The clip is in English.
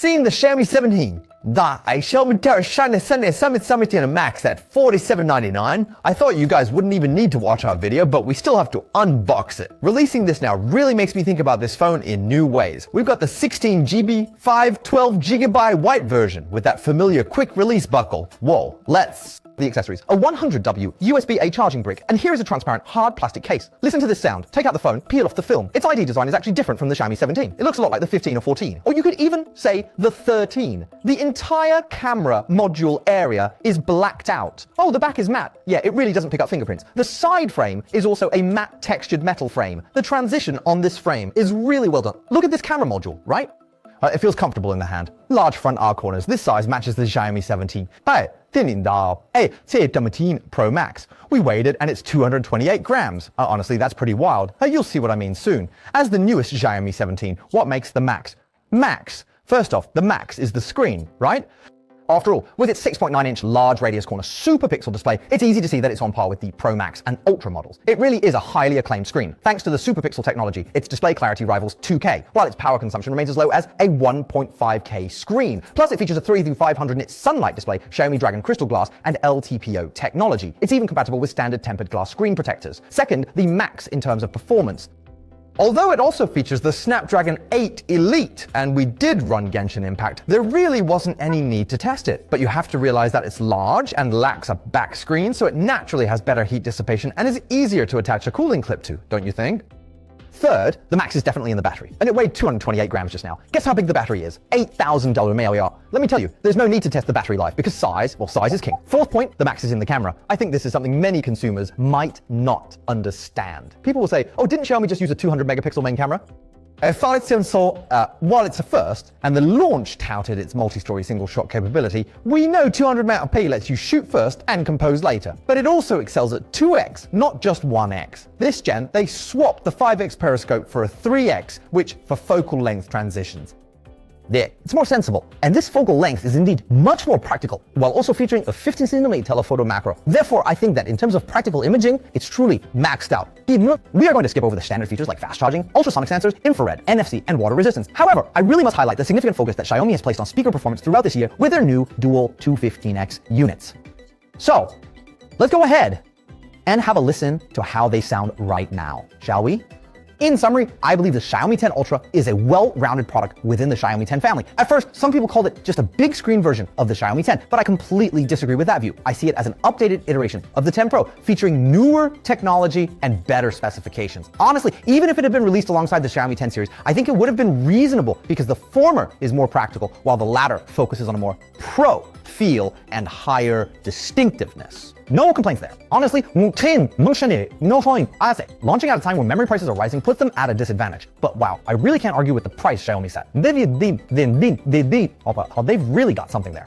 Seeing the Xiaomi 17, Xiaomi 17 Max at $47.99. I thought you guys wouldn't even need to watch our video, but we still have to unbox it. Releasing this now really makes me think about this phone in new ways. We've got the 16GB, 512GB white version with that familiar quick release buckle. Whoa, let's the accessories. A 100W USB-A charging brick, and here is a transparent hard plastic case. Listen to this sound. Take out the phone, peel off the film. Its ID design is actually different from the Xiaomi 17. It looks a lot like the 15 or 14. Or you could even say the 13. The entire camera module area is blacked out. Oh, the back is matte. Yeah, it really doesn't pick up fingerprints. The side frame is also a matte textured metal frame. The transition on this frame is really well done. Look at this camera module, right? It feels comfortable in the hand. Large front R corners. This size matches the Xiaomi 17. Hey, 17 Pro Max. We weighed it and it's 228 grams. Honestly, that's pretty wild. You'll see what I mean soon. As the newest Xiaomi 17, what makes the Max? Max. First off, the Max is the screen, right? After all, with its 6.9-inch large radius corner super pixel display, it's easy to see that it's on par with the Pro Max and Ultra models. It really is a highly acclaimed screen. Thanks to the super pixel technology, its display clarity rivals 2K, while its power consumption remains as low as a 1.5K screen. Plus, it features a 3-500 nit sunlight display, Xiaomi Dragon crystal glass, and LTPO technology. It's even compatible with standard tempered glass screen protectors. Second, the Max in terms of performance. Although it also features the Snapdragon 8 Elite, and we did run Genshin Impact, there really wasn't any need to test it. But you have to realize that it's large and lacks a back screen, so it naturally has better heat dissipation and is easier to attach a cooling clip to, don't you think? Third, the Max is definitely in the battery, and it weighed 228 grams just now. Guess how big the battery is? $8,000 mAh. Let me tell you, there's no need to test the battery life because size is king. Fourth point, the Max is in the camera. I think this is something many consumers might not understand. People will say, oh, didn't Xiaomi just use a 200 megapixel main camera? While it's a first, and the launch touted its multi-story single-shot capability, we know 200 megapixel lets you shoot first and compose later. But it also excels at 2x, not just 1x. This gen, they swapped the 5x periscope for a 3x, which for focal length transitions. Yeah, it's more sensible. And this focal length is indeed much more practical, while also featuring a 15cm telephoto macro. Therefore, I think that in terms of practical imaging, it's truly maxed out. We are going to skip over the standard features like fast charging, ultrasonic sensors, infrared, NFC, and water resistance. However, I really must highlight the significant focus that Xiaomi has placed on speaker performance throughout this year with their new dual 215X units. So, let's go ahead and have a listen to how they sound right now, shall we? In summary, I believe the Xiaomi 10 Ultra is a well-rounded product within the Xiaomi 10 family. At first, some people called it just a big screen version of the Xiaomi 10, but I completely disagree with that view. I see it as an updated iteration of the 10 Pro, featuring newer technology and better specifications. Honestly, even if it had been released alongside the Xiaomi 10 series, I think it would have been reasonable because the former is more practical, while the latter focuses on a more pro feel and higher distinctiveness. No complaints there. Honestly, launching at a time when memory prices are rising puts them at a disadvantage. But wow, I really can't argue with the price Xiaomi set. They've really got something there.